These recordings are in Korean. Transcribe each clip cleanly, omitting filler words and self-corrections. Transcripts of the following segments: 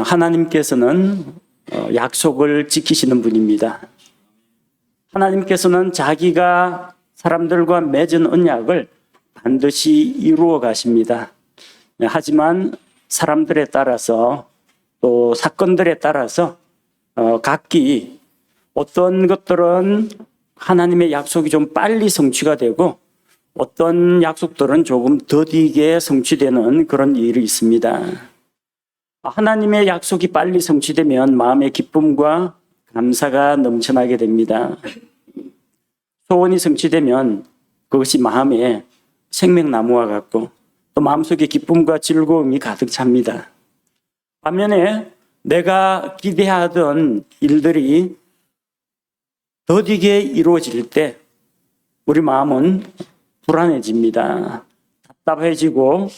하나님께서는 약속을 지키시는 분입니다. 하나님께서는 자기가 사람들과 맺은 언약을 반드시 이루어 가십니다. 하지만 사람들에 따라서 또 사건들에 따라서 각기 어떤 것들은 하나님의 약속이 좀 빨리 성취가 되고 어떤 약속들은 조금 더디게 성취되는 그런 일이 있습니다. 하나님의 약속이 빨리 성취되면 마음의 기쁨과 감사가 넘쳐나게 됩니다. 소원이 성취되면 그것이 마음에 생명나무와 같고 또 마음속에 기쁨과 즐거움이 가득 찹니다. 반면에 내가 기대하던 일들이 더디게 이루어질 때 우리 마음은 불안해집니다. 답답해지고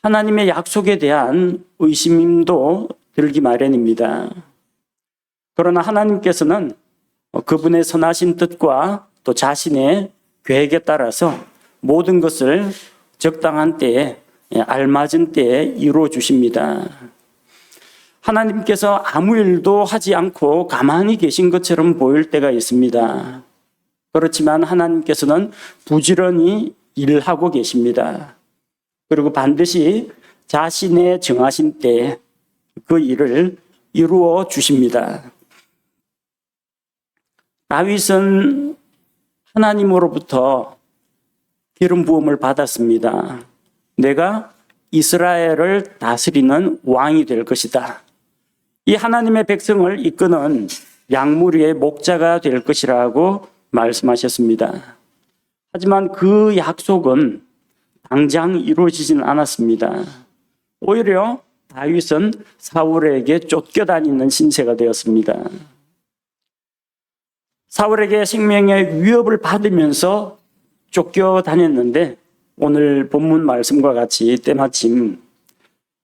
하나님의 약속에 대한 의심도 들기 마련입니다. 그러나 하나님께서는 그분의 선하신 뜻과 또 자신의 계획에 따라서 모든 것을 적당한 때에 알맞은 때에 이루어 주십니다. 하나님께서 아무 일도 하지 않고 가만히 계신 것처럼 보일 때가 있습니다. 그렇지만 하나님께서는 부지런히 일하고 계십니다. 그리고 반드시 자신의 정하신 때에 그 일을 이루어 주십니다. 다윗은 하나님으로부터 기름 부음을 받았습니다. 내가 이스라엘을 다스리는 왕이 될 것이다. 이 하나님의 백성을 이끄는 양무리의 목자가 될 것이라고 말씀하셨습니다. 하지만 그 약속은 당장 이루어지지는 않았습니다. 오히려 다윗은 사울에게 쫓겨다니는 신세가 되었습니다. 사울에게 생명의 위협을 받으면서 쫓겨다녔는데 오늘 본문 말씀과 같이 때마침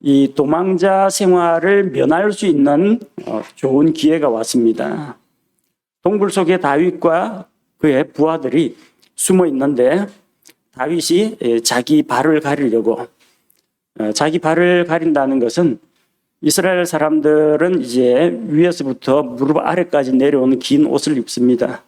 이 도망자 생활을 면할 수 있는 좋은 기회가 왔습니다. 동굴 속에 다윗과 그의 부하들이 숨어 있는데 다윗이 자기 발을 가리려고 자기 발을 가린다는 것은 이스라엘 사람들은 이제 위에서부터 무릎 아래까지 내려오는 긴 옷을 입습니다.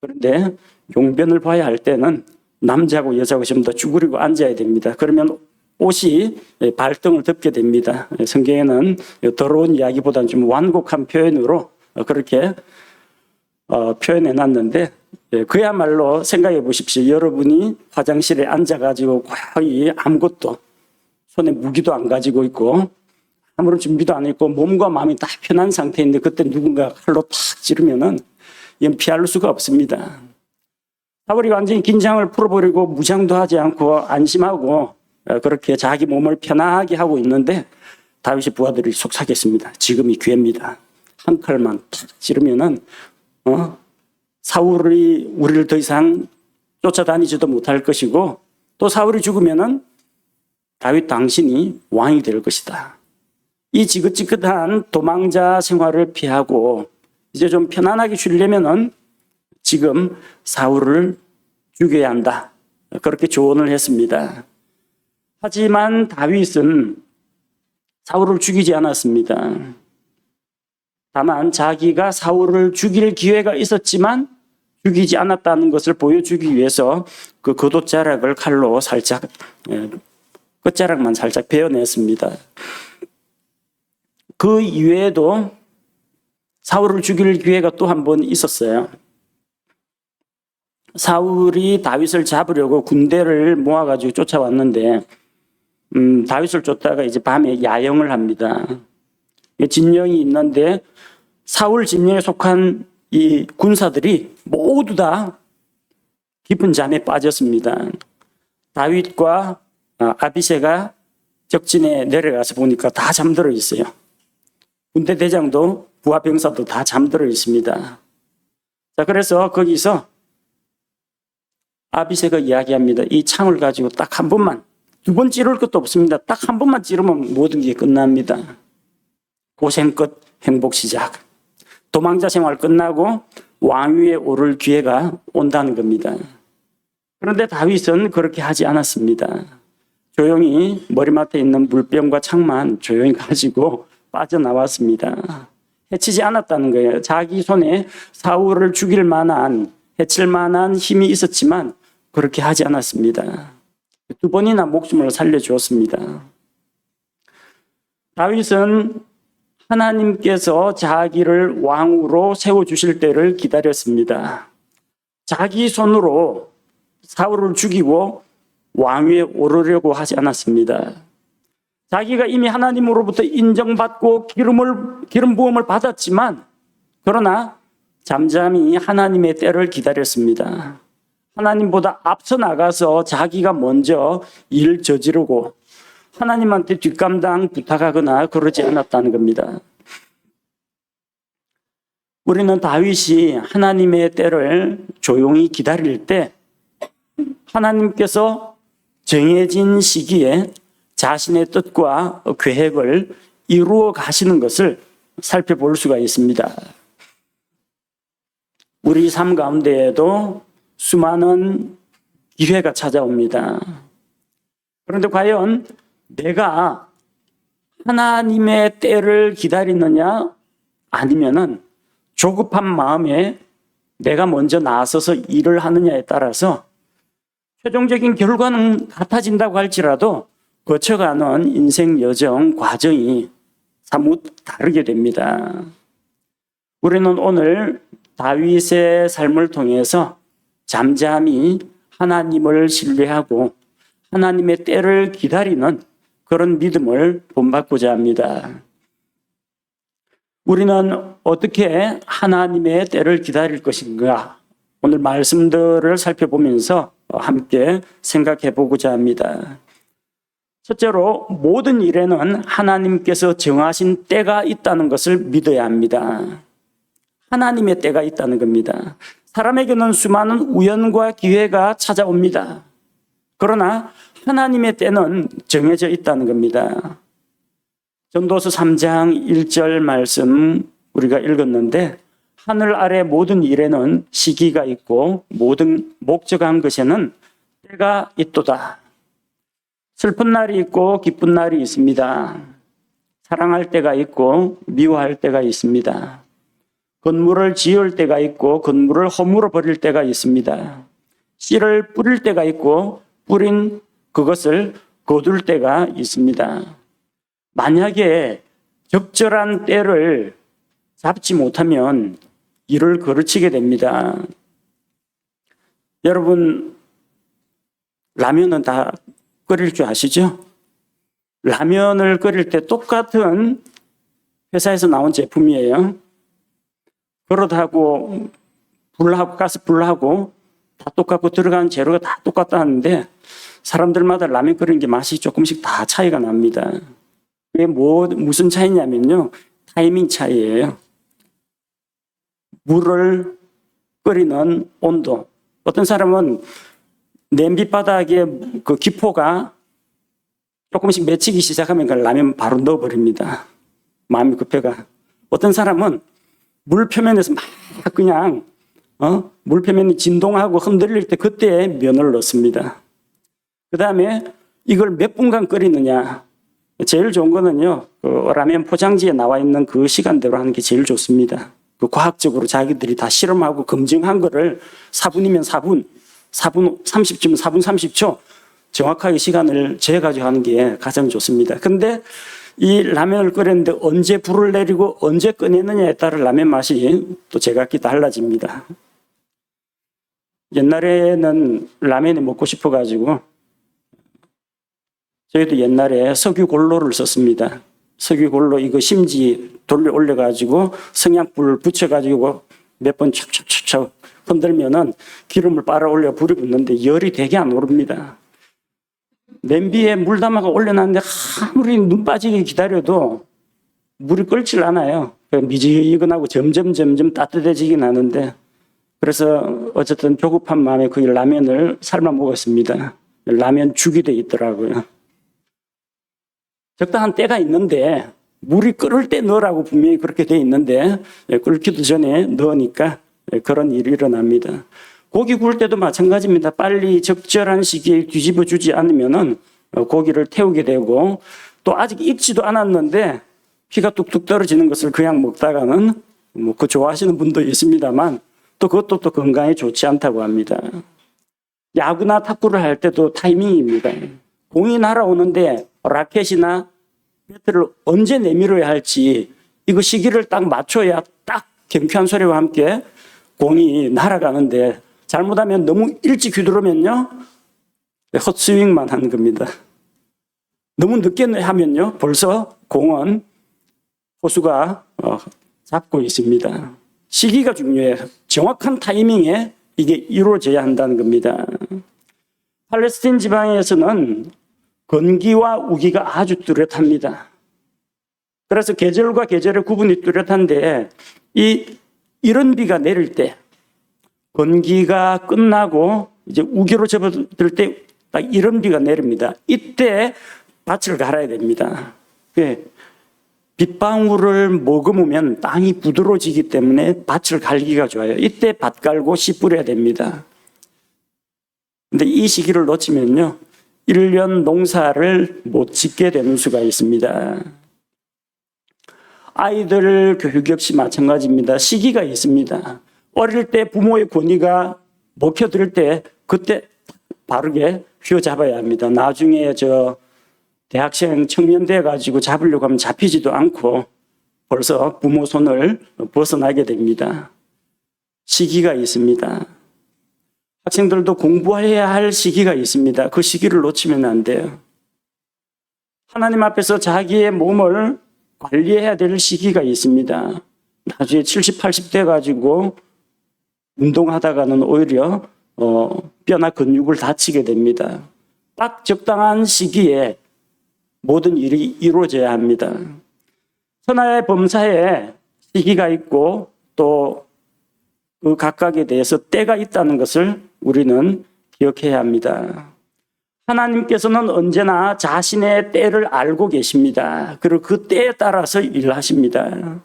그런데 용변을 봐야 할 때는 남자하고 여자하고 좀 더 쭈그리고 앉아야 됩니다. 그러면 옷이 발등을 덮게 됩니다. 성경에는 더러운 이야기보다는 좀 완곡한 표현으로 그렇게 표현해 놨는데 그야말로 생각해 보십시오. 여러분이 화장실에 앉아가지고 거의 아무것도 손에 무기도 안 가지고 있고 아무런 준비도 안 했고 몸과 마음이 다 편한 상태인데 그때 누군가 칼로 탁 찌르면은 이건 피할 수가 없습니다. 사울이 완전히 긴장을 풀어버리고 무장도 하지 않고 안심하고 그렇게 자기 몸을 편하게 하고 있는데 다윗의 부하들이 속삭였습니다. 지금이 기회입니다. 한 칼만 탁 찌르면은 사울이 우리를 더 이상 쫓아다니지도 못할 것이고 또 사울이 죽으면은 다윗 당신이 왕이 될 것이다. 이 지긋지긋한 도망자 생활을 피하고 이제 좀 편안하게 쉬려면은 지금 사울을 죽여야 한다. 그렇게 조언을 했습니다. 하지만 다윗은 사울을 죽이지 않았습니다. 다만 자기가 사울을 죽일 기회가 있었지만 죽이지 않았다는 것을 보여주기 위해서 그 겉옷자락을 칼로 살짝 끝자락만 살짝 베어냈습니다. 그 이외에도 사울을 죽일 기회가 또 한 번 있었어요. 사울이 다윗을 잡으려고 군대를 모아가지고 쫓아왔는데 다윗을 쫓다가 이제 밤에 야영을 합니다. 진영이 있는데 사울 진영에 속한 이 군사들이 모두 다 깊은 잠에 빠졌습니다. 다윗과 아비새가 적진에 내려가서 보니까 다 잠들어 있어요. 군대 대장도 부하 병사도 다 잠들어 있습니다. 자, 그래서 거기서 아비새가 이야기합니다. 이 창을 가지고 딱 한 번만, 두 번 찌를 것도 없습니다. 딱 한 번만 찌르면 모든 게 끝납니다. 고생 끝, 행복 시작. 도망자 생활 끝나고 왕위에 오를 기회가 온다는 겁니다. 그런데 다윗은 그렇게 하지 않았습니다. 조용히 머리맡에 있는 물병과 창만 조용히 가지고 빠져나왔습니다. 해치지 않았다는 거예요. 자기 손에 사울을 죽일 만한, 해칠 만한 힘이 있었지만 그렇게 하지 않았습니다. 두 번이나 목숨을 살려주었습니다. 다윗은 하나님께서 자기를 왕으로 세워주실 때를 기다렸습니다. 자기 손으로 사울을 죽이고 왕위에 오르려고 하지 않았습니다. 자기가 이미 하나님으로부터 인정받고 기름 부음을 받았지만 그러나 잠잠히 하나님의 때를 기다렸습니다. 하나님보다 앞서 나가서 자기가 먼저 일 저지르고 하나님한테 뒷감당 부탁하거나 그러지 않았다는 겁니다. 우리는 다윗이 하나님의 때를 조용히 기다릴 때 하나님께서 정해진 시기에 자신의 뜻과 계획을 이루어 가시는 것을 살펴볼 수가 있습니다. 우리 삶 가운데에도 수많은 기회가 찾아옵니다. 그런데 과연 내가 하나님의 때를 기다리느냐 아니면은 조급한 마음에 내가 먼저 나서서 일을 하느냐에 따라서 최종적인 결과는 같아진다고 할지라도 거쳐가는 인생 여정, 과정이 사뭇 다르게 됩니다. 우리는 오늘 다윗의 삶을 통해서 잠잠히 하나님을 신뢰하고 하나님의 때를 기다리는 그런 믿음을 본받고자 합니다. 우리는 어떻게 하나님의 때를 기다릴 것인가? 오늘 말씀들을 살펴보면서 함께 생각해 보고자 합니다. 첫째로 모든 일에는 하나님께서 정하신 때가 있다는 것을 믿어야 합니다. 하나님의 때가 있다는 겁니다. 사람에게는 수많은 우연과 기회가 찾아옵니다. 그러나 하나님의 때는 정해져 있다는 겁니다. 전도서 3장 1절 말씀 우리가 읽었는데 하늘 아래 모든 일에는 시기가 있고 모든 목적한 것에는 때가 있도다. 슬픈 날이 있고 기쁜 날이 있습니다. 사랑할 때가 있고 미워할 때가 있습니다. 건물을 지을 때가 있고 건물을 허물어 버릴 때가 있습니다. 씨를 뿌릴 때가 있고 뿌린 그것을 거둘 때가 있습니다. 만약에 적절한 때를 잡지 못하면 일을 거르치게 됩니다. 여러분, 라면은 다 끓일 줄 아시죠? 라면을 끓일 때 똑같은 회사에서 나온 제품이에요. 그렇다고 불하고 가스불하고 다 똑같고 들어가는 재료가 다 똑같다는데 사람들마다 라면 끓이는 게 맛이 조금씩 다 차이가 납니다. 그게 무슨 차이냐면요. 타이밍 차이예요. 물을 끓이는 온도. 어떤 사람은 냄비 바닥에 그 기포가 조금씩 맺히기 시작하면 그 라면 바로 넣어버립니다. 마음이 급해가. 어떤 사람은 물 표면에서 막 그냥 물 표면이 진동하고 흔들릴 때 그때 면을 넣습니다. 그 다음에 이걸 몇 분간 끓이느냐. 제일 좋은 거는요, 그 라면 포장지에 나와 있는 그 시간대로 하는 게 제일 좋습니다. 그 과학적으로 자기들이 다 실험하고 검증한 거를 4분이면 4분, 4분 30초면 4분 30초 정확하게 시간을 재가지고 하는 게 가장 좋습니다. 근데 이 라면을 끓였는데 언제 불을 내리고 언제 꺼내느냐에 따라 라면 맛이 또 제각기 달라집니다. 옛날에는 라면이 먹고 싶어가지고 저희도 옛날에 석유골로를 썼습니다. 석유골로 이거 심지 돌려 올려가지고 성냥불 붙여가지고 몇 번 촥촥촥촥 흔들면은 기름을 빨아 올려 불이 붙는데 열이 되게 안 오릅니다. 냄비에 물 담아가 올려놨는데 아무리 눈 빠지게 기다려도 물이 끓질 않아요. 미지근하고 점점 따뜻해지긴 하는데 그래서 어쨌든 조급한 마음에 그 라면을 삶아 먹었습니다. 라면 죽이 돼 있더라고요. 적당한 때가 있는데 물이 끓을 때 넣으라고 분명히 그렇게 돼 있는데 끓기도 전에 넣으니까 그런 일이 일어납니다. 고기 구울 때도 마찬가지입니다. 빨리 적절한 시기에 뒤집어 주지 않으면은 고기를 태우게 되고 또 아직 익지도 않았는데 피가 뚝뚝 떨어지는 것을 그냥 먹다가는 뭐 그 좋아하시는 분도 있습니다만 또 그것도 또 건강에 좋지 않다고 합니다. 야구나 탁구를 할 때도 타이밍입니다. 공이 날아오는데 라켓이나 배트를 언제 내밀어야 할지 이거 시기를 딱 맞춰야 딱 경쾌한 소리와 함께 공이 날아가는데 잘못하면 너무 일찍 휘두르면요 헛스윙만 하는 겁니다. 너무 늦게 하면요 벌써 공은 포수가 잡고 있습니다. 시기가 중요해요. 정확한 타이밍에 이게 이루어져야 한다는 겁니다. 팔레스타인 지방에서는 건기와 우기가 아주 뚜렷합니다. 그래서 계절과 계절의 구분이 뚜렷한데 이런 비가 내릴 때 건기가 끝나고 이제 우기로 접어들 때 딱 이런 비가 내립니다. 이때 밭을 갈아야 됩니다. 빗방울을 머금으면 땅이 부드러워지기 때문에 밭을 갈기가 좋아요. 이때 밭 갈고 씨 뿌려야 됩니다. 근데 이 시기를 놓치면요 1년 농사를 못 짓게 되는 수가 있습니다. 아이들 교육 역시 마찬가지입니다. 시기가 있습니다. 어릴 때 부모의 권위가 먹혀들 때 그때 바르게 휘어잡아야 합니다. 나중에 대학생 청년 돼가지고 잡으려고 하면 잡히지도 않고 벌써 부모 손을 벗어나게 됩니다. 시기가 있습니다. 학생들도 공부해야 할 시기가 있습니다. 그 시기를 놓치면 안 돼요. 하나님 앞에서 자기의 몸을 관리해야 될 시기가 있습니다. 나중에 70, 80대 가지고 운동하다가는 오히려 뼈나 근육을 다치게 됩니다. 딱 적당한 시기에 모든 일이 이루어져야 합니다. 천하의 범사에 시기가 있고 또 그 각각에 대해서 때가 있다는 것을 우리는 기억해야 합니다. 하나님께서는 언제나 자신의 때를 알고 계십니다. 그리고 그 때에 따라서 일하십니다.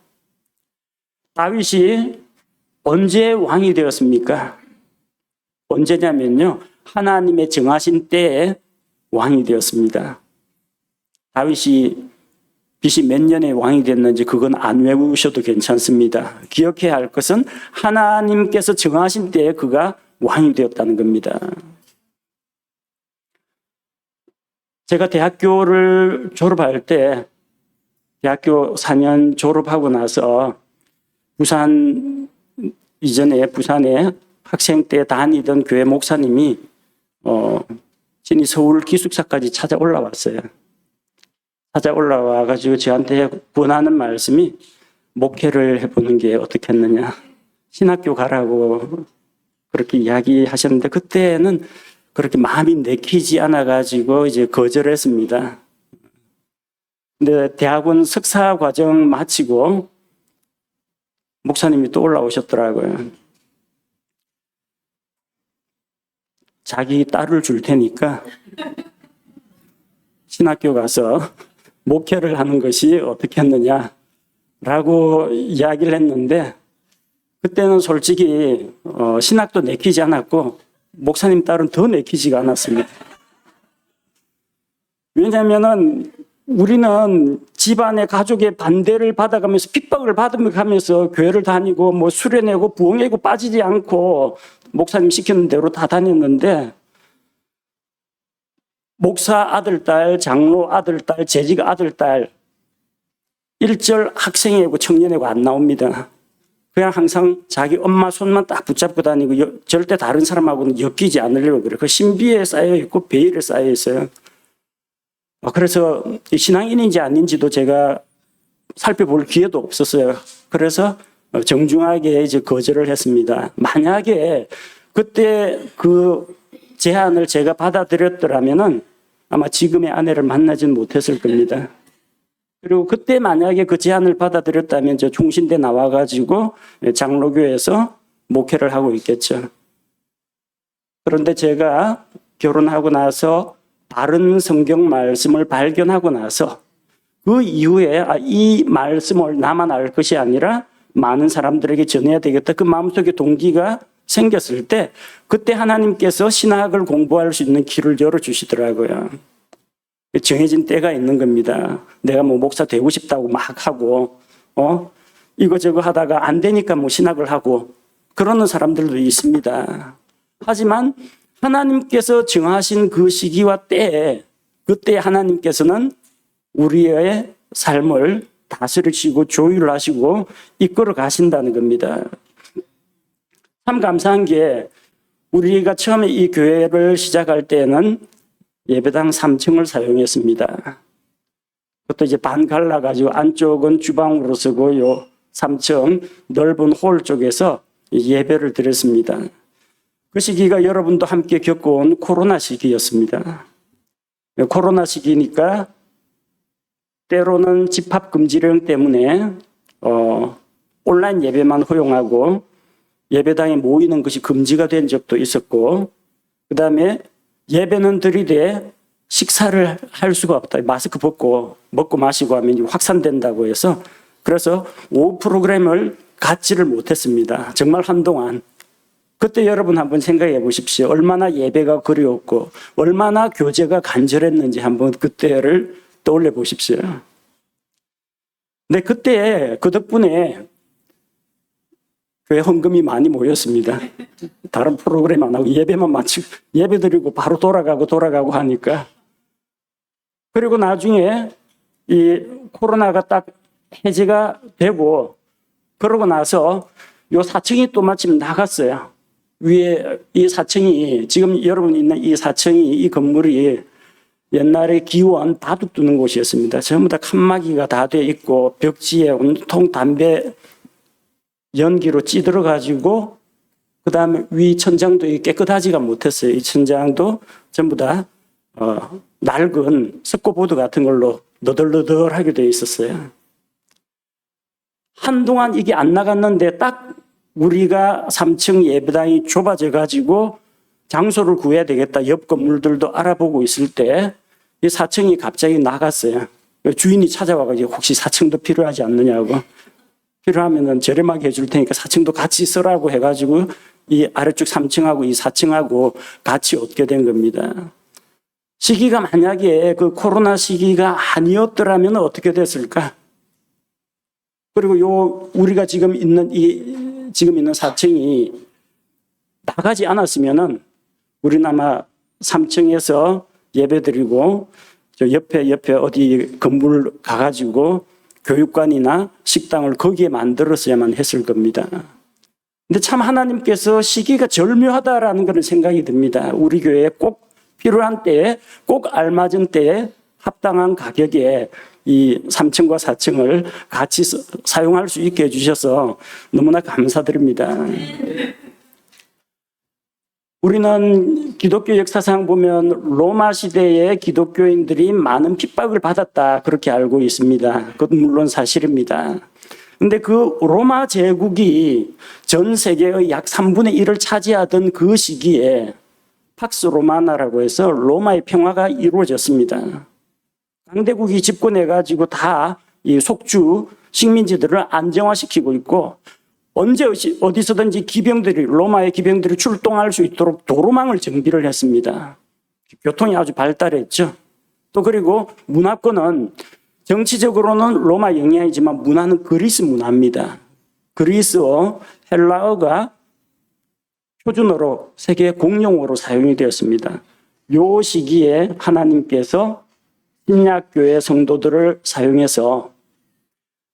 다윗이 언제 왕이 되었습니까? 언제냐면요. 하나님의 정하신 때에 왕이 되었습니다. 다윗이 빚이 몇 년에 왕이 됐는지 그건 안 외우셔도 괜찮습니다. 기억해야 할 것은 하나님께서 정하신 때에 그가 왕이 되었다는 겁니다. 제가 대학교를 졸업할 때 대학교 4년 졸업하고 나서 부산 이전에 부산에 학생 때 다니던 교회 목사님이 진이 서울 기숙사까지 찾아 올라왔어요. 찾아 올라와가지고 저한테 권하는 말씀이 목회를 해보는 게 어떻겠느냐. 신학교 가라고 그렇게 이야기하셨는데 그때는 그렇게 마음이 내키지 않아가지고 이제 거절했습니다. 근데 대학원 석사 과정 마치고 목사님이 또 올라오셨더라고요. 자기 딸을 줄 테니까 신학교 가서 목회를 하는 것이 어떻겠느냐라고 이야기를 했는데 그때는 솔직히 신학도 내키지 않았고 목사님 딸은 더 내키지가 않았습니다. 왜냐하면은 우리는 집안의 가족의 반대를 받아가면서 핍박을 받아가면서 교회를 다니고 뭐 수련회고 부흥회고 빠지지 않고 목사님 시키는 대로 다 다녔는데 목사 아들딸, 장로 아들딸, 재직 아들딸 1절 학생회고 청년회고 안 나옵니다. 그냥 항상 자기 엄마 손만 딱 붙잡고 다니고 절대 다른 사람하고는 엮이지 않으려고 그래요. 그 신비에 쌓여있고 베일에 쌓여있어요. 그래서 신앙인인지 아닌지도 제가 살펴볼 기회도 없었어요. 그래서 정중하게 이제 거절을 했습니다. 만약에 그때 그 제안을 제가 받아들였더라면은 아마 지금의 아내를 만나지는 못했을 겁니다. 그리고 그때 만약에 그 제안을 받아들였다면 저 중신대 나와가지고 장로교에서 목회를 하고 있겠죠. 그런데 제가 결혼하고 나서 바른 성경 말씀을 발견하고 나서 그 이후에 이 말씀을 나만 알 것이 아니라 많은 사람들에게 전해야 되겠다. 그 마음속에 동기가 생겼을 때 그때 하나님께서 신학을 공부할 수 있는 길을 열어주시더라고요. 정해진 때가 있는 겁니다. 내가 뭐 목사 되고 싶다고 막 하고, 이거저거 하다가 안 되니까 뭐 신학을 하고, 그러는 사람들도 있습니다. 하지만 하나님께서 정하신 그 시기와 때에, 그때 하나님께서는 우리의 삶을 다스리시고 조율하시고 이끌어 가신다는 겁니다. 참 감사한 게 우리가 처음에 이 교회를 시작할 때는 예배당 3층을 사용했습니다. 그것도 이제 반 갈라가지고 안쪽은 주방으로 쓰고 요 3층 넓은 홀 쪽에서 예배를 드렸습니다. 그 시기가 여러분도 함께 겪어온 코로나 시기였습니다. 코로나 시기니까 때로는 집합금지령 때문에 온라인 예배만 허용하고 예배당에 모이는 것이 금지가 된 적도 있었고, 그 다음에 예배는 드리되 식사를 할 수가 없다. 마스크 벗고 먹고 마시고 하면 확산된다고 해서, 그래서 오후 프로그램을 갖지를 못했습니다. 정말 한동안. 그때 여러분 한번 생각해 보십시오. 얼마나 예배가 그리웠고 얼마나 교제가 간절했는지 한번 그때를 떠올려 보십시오. 근데 그때 그 덕분에 교회 헌금이 많이 모였습니다. 다른 프로그램 안 하고 예배만 마치고 예배 드리고 바로 돌아가고 하니까. 그리고 나중에 이 코로나가 딱 해제가 되고 그러고 나서 요 4층이 또 마침 나갔어요. 위에 이 4층이, 지금 여러분 있는 이 4층이, 이 건물이 옛날에 기원 바둑 두는 곳이었습니다. 전부 다 칸막이가 다 돼 있고 벽지에 온통 담배 연기로 찌들어가지고, 그 다음에 위 천장도 깨끗하지가 못했어요. 이 천장도 전부 다 낡은 석고보드 같은 걸로 너덜너덜하게 돼 있었어요. 한동안 이게 안 나갔는데 딱 우리가 3층 예배당이 좁아져 가지고 장소를 구해야 되겠다. 옆 건물들도 알아보고 있을 때 이 4층이 갑자기 나갔어요. 주인이 찾아와가지고 혹시 4층도 필요하지 않느냐고. 필요하면은 저렴하게 해줄 테니까 4층도 같이 쓰라고 해가지고 이 아래쪽 3층하고 이 4층하고 같이 얻게 된 겁니다. 시기가 만약에 그 코로나 시기가 아니었더라면 어떻게 됐을까? 그리고 요 우리가 지금 있는 4층이 나가지 않았으면은 우리는 아마 3층에서 예배드리고 저 옆에 어디 건물 가가지고 교육관이나 식당을 거기에 만들었어야만 했을 겁니다. 근데 참 하나님께서 시기가 절묘하다라는 그런 생각이 듭니다. 우리 교회에 꼭 필요한 때에, 꼭 알맞은 때에 합당한 가격에 이 3층과 4층을 같이 사용할 수 있게 해주셔서 너무나 감사드립니다. 우리는 기독교 역사상 보면 로마 시대에 기독교인들이 많은 핍박을 받았다, 그렇게 알고 있습니다. 그것은 물론 사실입니다. 근데 그 로마 제국이 전 세계의 약 3분의 1을 차지하던 그 시기에 팍스 로마나라고 해서 로마의 평화가 이루어졌습니다. 강대국이 집권해가지고 다 이 속주 식민지들을 안정화시키고 있고, 언제 어디서든지 로마의 기병들이 출동할 수 있도록 도로망을 정비를 했습니다. 교통이 아주 발달했죠. 또 그리고 문화권은 정치적으로는 로마 영향이지만 문화는 그리스 문화입니다. 그리스어, 헬라어가 표준어로 세계 공용어로 사용이 되었습니다. 요 시기에 하나님께서 신약교회 성도들을 사용해서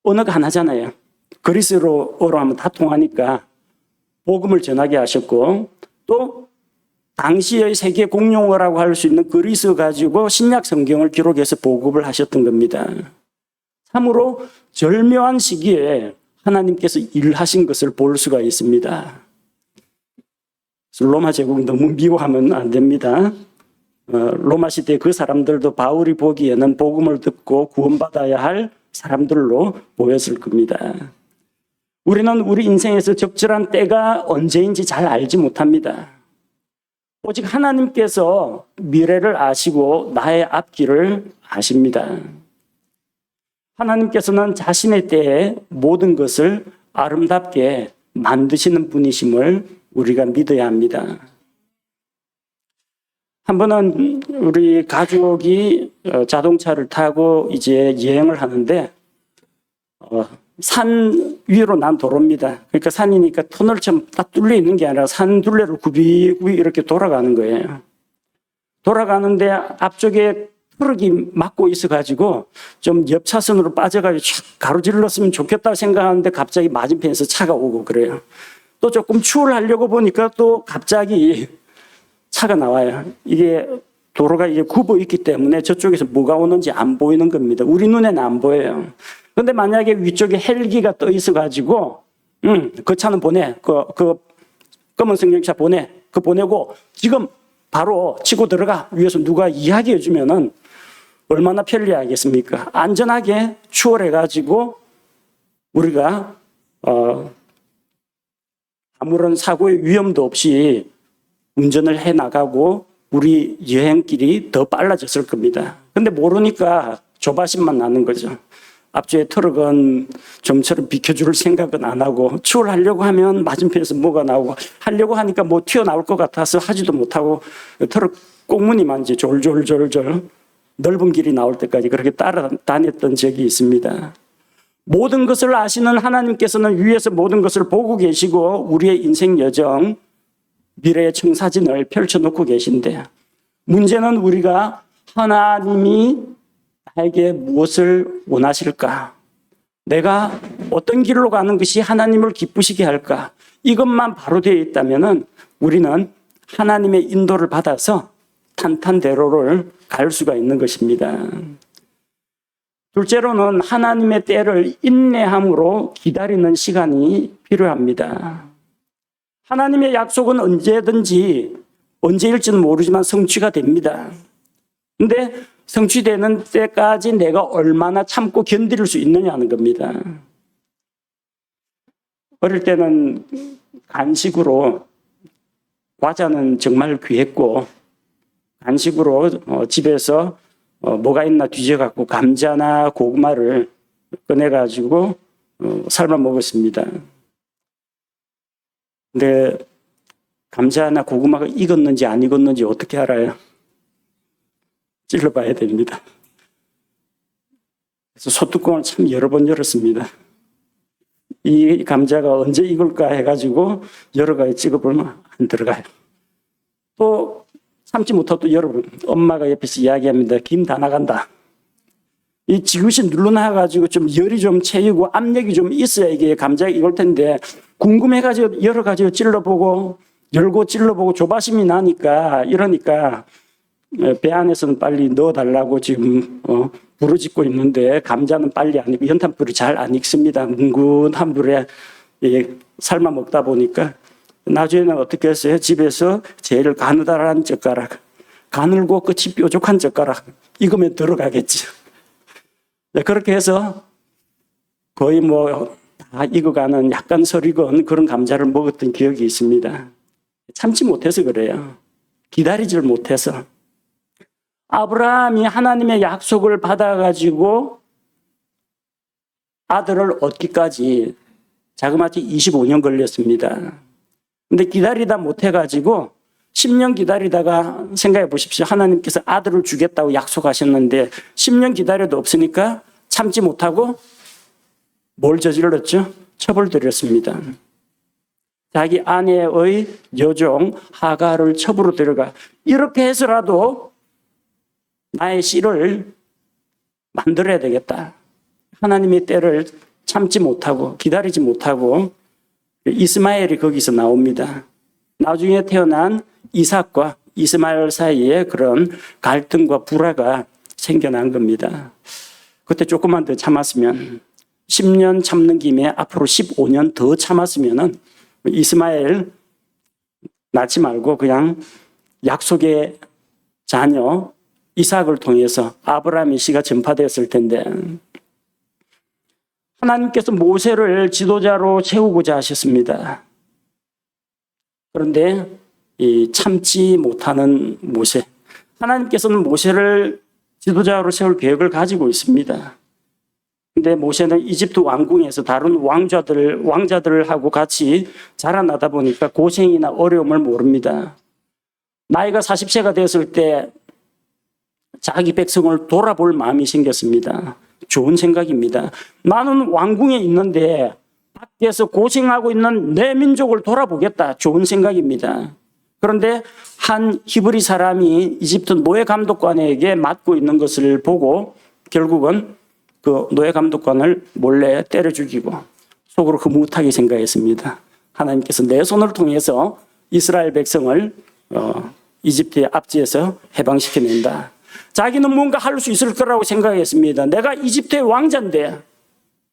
언어가 하나잖아요. 그리스어로 하면 다 통하니까 복음을 전하게 하셨고, 또 당시의 세계 공용어라고 할 수 있는 그리스어 가지고 신약 성경을 기록해서 보급을 하셨던 겁니다. 참으로 절묘한 시기에 하나님께서 일하신 것을 볼 수가 있습니다. 로마 제국 너무 미워하면 안 됩니다. 로마 시대 그 사람들도 바울이 보기에는 복음을 듣고 구원받아야 할 사람들로 보였을 겁니다. 우리는 우리 인생에서 적절한 때가 언제인지 잘 알지 못합니다. 오직 하나님께서 미래를 아시고 나의 앞길을 아십니다. 하나님께서는 자신의 때에 모든 것을 아름답게 만드시는 분이심을 우리가 믿어야 합니다. 한 번은 우리 가족이 자동차를 타고 이제 여행을 하는데 산 위로 난 도로입니다. 그러니까 산이니까 터널처럼 딱 뚫려 있는 게 아니라 산 둘레를 굽이굽이 이렇게 돌아가는 거예요. 돌아가는데 앞쪽에 트럭이 막고 있어가지고 좀 옆 차선으로 빠져가지고 촥 가로질렀으면 좋겠다 생각하는데 갑자기 맞은편에서 차가 오고 그래요. 또 조금 추월하려고 보니까 또 갑자기 차가 나와요. 이게 도로가 이제 굽어 있기 때문에 저쪽에서 뭐가 오는지 안 보이는 겁니다. 우리 눈에는 안 보여요. 근데 만약에 위쪽에 헬기가 떠 있어가지고, 그 차는 보내. 그 검은 승용차 보내. 그 보내고 지금 바로 치고 들어가. 위에서 누가 이야기해 주면은 얼마나 편리하겠습니까? 안전하게 추월해가지고 우리가, 아무런 사고의 위험도 없이 운전을 해 나가고 우리 여행길이 더 빨라졌을 겁니다. 근데 모르니까 조바심만 나는 거죠. 앞쪽에 트럭은 좀처럼 비켜줄 생각은 안 하고 추월하려고 하면 맞은편에서 뭐가 나오고 하려고 하니까 뭐 튀어나올 것 같아서 하지도 못하고 트럭 꽁무니만 이제 졸졸졸졸 넓은 길이 나올 때까지 그렇게 따라다녔던 적이 있습니다. 모든 것을 아시는 하나님께서는 위에서 모든 것을 보고 계시고 우리의 인생 여정, 미래의 청사진을 펼쳐놓고 계신데 문제는 우리가 하나님이 나에게 무엇을 원하실까? 내가 어떤 길로 가는 것이 하나님을 기쁘시게 할까? 이것만 바로 되어 있다면 우리는 하나님의 인도를 받아서 탄탄대로를 갈 수가 있는 것입니다. 둘째로는 하나님의 때를 인내함으로 기다리는 시간이 필요합니다. 하나님의 약속은 언제일지는 모르지만 성취가 됩니다. 근데 성취되는 때까지 내가 얼마나 참고 견딜 수 있느냐는 겁니다. 어릴 때는 간식으로 과자는 정말 귀했고 간식으로 집에서 뭐가 있나 뒤져갖고 감자나 고구마를 꺼내가지고 삶아 먹었습니다. 근데 감자나 고구마가 익었는지 안 익었는지 어떻게 알아요? 찔러봐야 됩니다. 그래서 소뚜껑을 참 여러 번 열었습니다. 이 감자가 언제 익을까 해가지고 여러 가지 찍어보면 안 들어가요. 또 참지 못하고 또 여러분 엄마가 옆에서 이야기합니다. 김 다 나간다. 이 지그시 눌러놔가지고 좀 열이 좀 채이고 압력이 좀 있어야 이게 감자가 익을 텐데 궁금해가지고 여러 가지 찔러보고 열고 찔러보고 조바심이 나니까 이러니까 배 안에서는 빨리 넣어달라고 지금 부르짖고 있는데 감자는 빨리 안 익고 연탄불이 잘 안 익습니다. 뭉근한 불에 삶아 먹다 보니까 나중에는 어떻게 했어요? 집에서 제일 가느다란 젓가락, 가늘고 끝이 뾰족한 젓가락 이거면 들어가겠죠. 그렇게 해서 거의 다 익어가는 약간 설익은 그런 감자를 먹었던 기억이 있습니다. 참지 못해서 그래요. 기다리질 못해서. 아브라함이 하나님의 약속을 받아가지고 아들을 얻기까지 자그마치 25년 걸렸습니다. 근데 기다리다 못해가지고 10년 기다리다가 생각해 보십시오. 하나님께서 아들을 주겠다고 약속하셨는데 10년 기다려도 없으니까 참지 못하고 뭘 저질렀죠? 처벌드렸습니다. 자기 아내의 여종 하가를 첩으로 데려가 이렇게 해서라도 나의 씨를 만들어야 되겠다. 하나님의 때를 참지 못하고 기다리지 못하고 이스마엘이 거기서 나옵니다. 나중에 태어난 이삭과 이스마엘 사이에 그런 갈등과 불화가 생겨난 겁니다. 그때 조금만 더 참았으면 10년 참는 김에 앞으로 15년 더 참았으면 이스마엘 낳지 말고 그냥 약속의 자녀 이삭을 통해서 아브라함의 씨가 전파되었을 텐데 하나님께서 모세를 지도자로 세우고자 하셨습니다. 그런데 이 참지 못하는 모세, 하나님께서는 모세를 지도자로 세울 계획을 가지고 있습니다. 근데 모세는 이집트 왕궁에서 다른 왕자들하고 같이 자라나다 보니까 고생이나 어려움을 모릅니다. 나이가 40세가 되었을 때 자기 백성을 돌아볼 마음이 생겼습니다. 좋은 생각입니다. 나는 왕궁에 있는데 밖에서 고생하고 있는 내 민족을 돌아보겠다. 좋은 생각입니다. 그런데 한 히브리 사람이 이집트 노예 감독관에게 맡고 있는 것을 보고 결국은 그 노예 감독관을 몰래 때려 죽이고 속으로 흐뭇하게 생각했습니다. 하나님께서 내 손을 통해서 이스라엘 백성을 이집트의 압제에서 해방시켜낸다. 자기는 뭔가 할 수 있을 거라고 생각했습니다. 내가 이집트의 왕자인데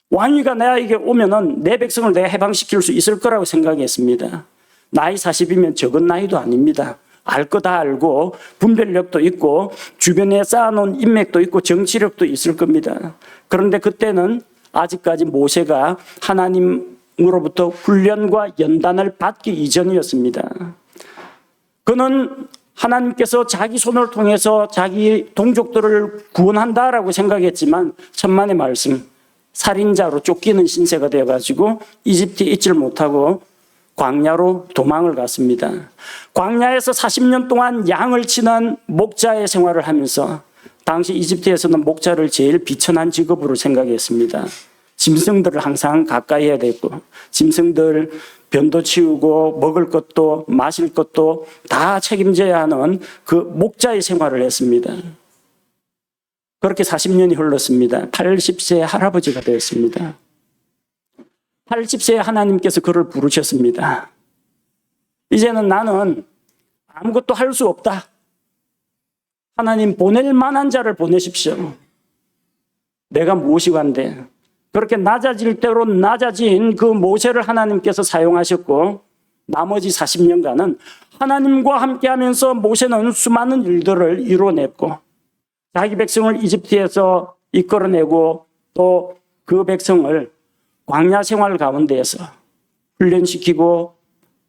왕위가 나에게 오면은 내 백성을 내가 해방시킬 수 있을 거라고 생각했습니다. 나이 40이면 적은 나이도 아닙니다. 알 거 다 알고 분별력도 있고 주변에 쌓아놓은 인맥도 있고 정치력도 있을 겁니다. 그런데 그때는 아직까지 모세가 하나님으로부터 훈련과 연단을 받기 이전이었습니다. 그는 하나님께서 자기 손을 통해서 자기 동족들을 구원한다라고 생각했지만 천만의 말씀, 살인자로 쫓기는 신세가 되어가지고 이집트에 있질 못하고 광야로 도망을 갔습니다. 광야에서 40년 동안 양을 치는 목자의 생활을 하면서 당시 이집트에서는 목자를 제일 비천한 직업으로 생각했습니다. 짐승들을 항상 가까이 해야 되고 짐승들 변도 치우고 먹을 것도 마실 것도 다 책임져야 하는 그 목자의 생활을 했습니다. 그렇게 40년이 흘렀습니다. 80세 할아버지가 되었습니다. 80세에 하나님께서 그를 부르셨습니다. 이제는 나는 아무것도 할 수 없다. 하나님 보낼 만한 자를 보내십시오. 내가 무엇이 관대? 그렇게 낮아질 대로 낮아진 그 모세를 하나님께서 사용하셨고 나머지 40년간은 하나님과 함께하면서 모세는 수많은 일들을 이뤄냈고 자기 백성을 이집트에서 이끌어내고 또 그 백성을 광야 생활 가운데에서 훈련시키고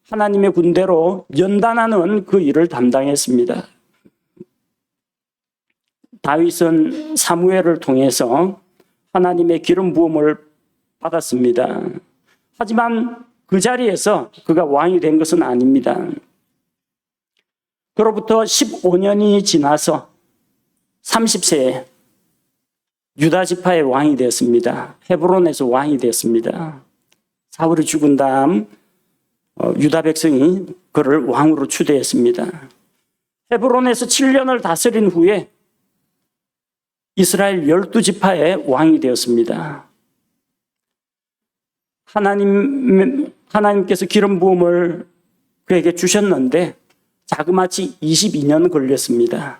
하나님의 군대로 연단하는 그 일을 담당했습니다. 다윗은 사무엘을 통해서 하나님의 기름 부음을 받았습니다. 하지만 그 자리에서 그가 왕이 된 것은 아닙니다. 그로부터 15년이 지나서 30세에 유다 지파의 왕이 되었습니다. 헤브론에서 왕이 되었습니다. 사울이 죽은 다음 유다 백성이 그를 왕으로 추대했습니다. 헤브론에서 7년을 다스린 후에 이스라엘 12지파의 왕이 되었습니다. 하나님께서 기름 부음을 그에게 주셨는데 자그마치 22년 걸렸습니다.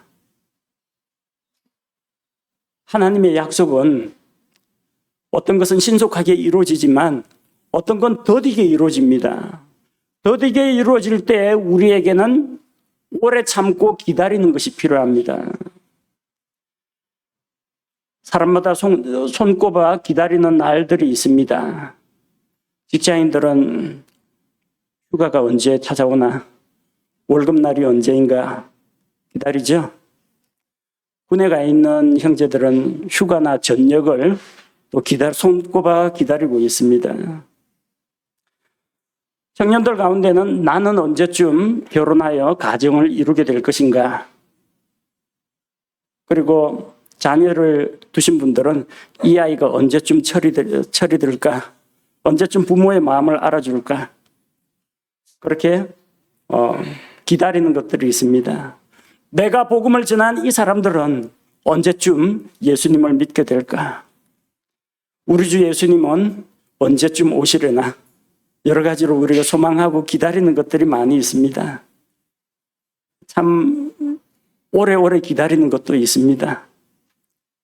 하나님의 약속은 어떤 것은 신속하게 이루어지지만 어떤 건 더디게 이루어집니다. 더디게 이루어질 때 우리에게는 오래 참고 기다리는 것이 필요합니다. 사람마다 손꼽아 기다리는 날들이 있습니다. 직장인들은 휴가가 언제 찾아오나, 월급날이 언제인가 기다리죠. 군에 가 있는 형제들은 휴가나 전역을 또 손꼽아 기다리고 있습니다. 청년들 가운데는 나는 언제쯤 결혼하여 가정을 이루게 될 것인가, 그리고 자녀를 두신 분들은 이 아이가 언제쯤 처리될까, 언제쯤 부모의 마음을 알아줄까, 그렇게 기다리는 것들이 있습니다. 내가 복음을 전한 이 사람들은 언제쯤 예수님을 믿게 될까? 우리 주 예수님은 언제쯤 오시려나? 여러 가지로 우리가 소망하고 기다리는 것들이 많이 있습니다. 참 오래오래 기다리는 것도 있습니다.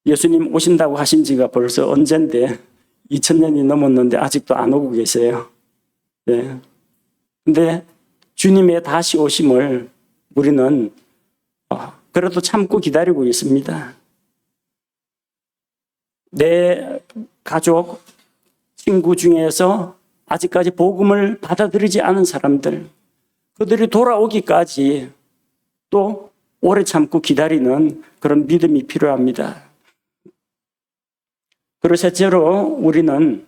예수님 오신다고 하신 지가 벌써 언젠데 2000년이 넘었는데 아직도 안 오고 계세요. 네. 근데 주님의 다시 오심을 우리는 그래도 참고 기다리고 있습니다. 내 가족, 친구 중에서 아직까지 복음을 받아들이지 않은 사람들, 그들이 돌아오기까지 또 오래 참고 기다리는 그런 믿음이 필요합니다. 그리고 셋째로 우리는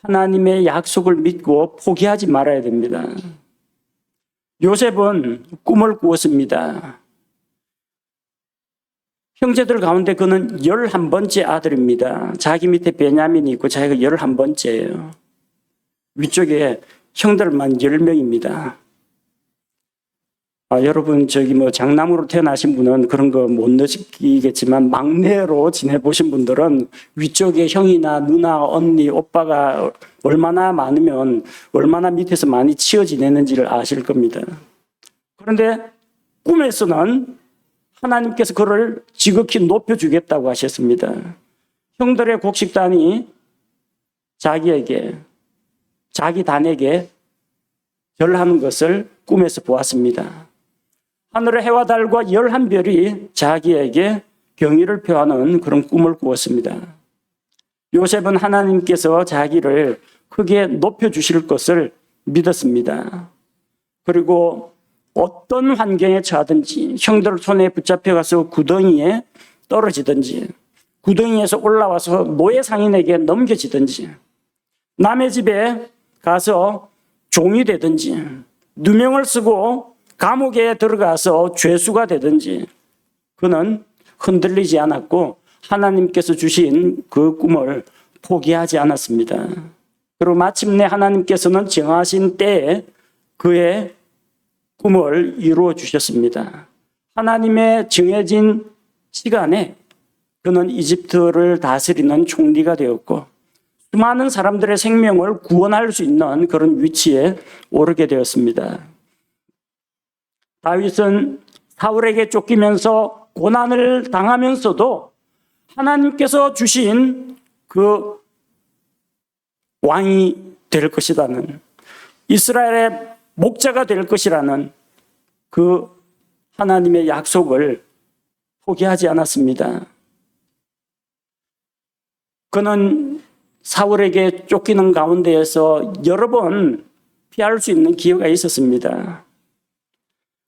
하나님의 약속을 믿고 포기하지 말아야 됩니다. 요셉은 꿈을 꾸었습니다. 형제들 가운데 그는 11번째 아들입니다. 자기 밑에 베냐민이 있고 자기가 11번째예요. 위쪽에 형들만 10명입니다. 여러분 장남으로 태어나신 분은 그런 거 못 느끼겠지만 막내로 지내보신 분들은 위쪽에 형이나 누나, 언니, 오빠가 얼마나 많으면 얼마나 밑에서 많이 치여 지내는지를 아실 겁니다. 그런데 꿈에서는 하나님께서 그를 지극히 높여주겠다고 하셨습니다. 형들의 곡식단이 자기 단에게 절하는 것을 꿈에서 보았습니다. 하늘의 해와 달과 11별이 자기에게 경의를 표하는 그런 꿈을 꾸었습니다. 요셉은 하나님께서 자기를 크게 높여주실 것을 믿었습니다. 그리고 어떤 환경에 처하든지 형들 손에 붙잡혀가서 구덩이에 떨어지든지 구덩이에서 올라와서 노예 상인에게 넘겨지든지 남의 집에 가서 종이 되든지 누명을 쓰고 감옥에 들어가서 죄수가 되든지 그는 흔들리지 않았고 하나님께서 주신 그 꿈을 포기하지 않았습니다. 그리고 마침내 하나님께서는 정하신 때에 그의 꿈을 이루어 주셨습니다. 하나님의 정해진 시간에 그는 이집트를 다스리는 총리가 되었고 수많은 사람들의 생명을 구원할 수 있는 그런 위치에 오르게 되었습니다. 다윗은 사울에게 쫓기면서 고난을 당하면서도 하나님께서 주신 그 왕이 될 것이라는, 이스라엘의 목자가 될 것이라는 그 하나님의 약속을 포기하지 않았습니다. 그는 사울에게 쫓기는 가운데에서 여러 번 피할 수 있는 기회가 있었습니다.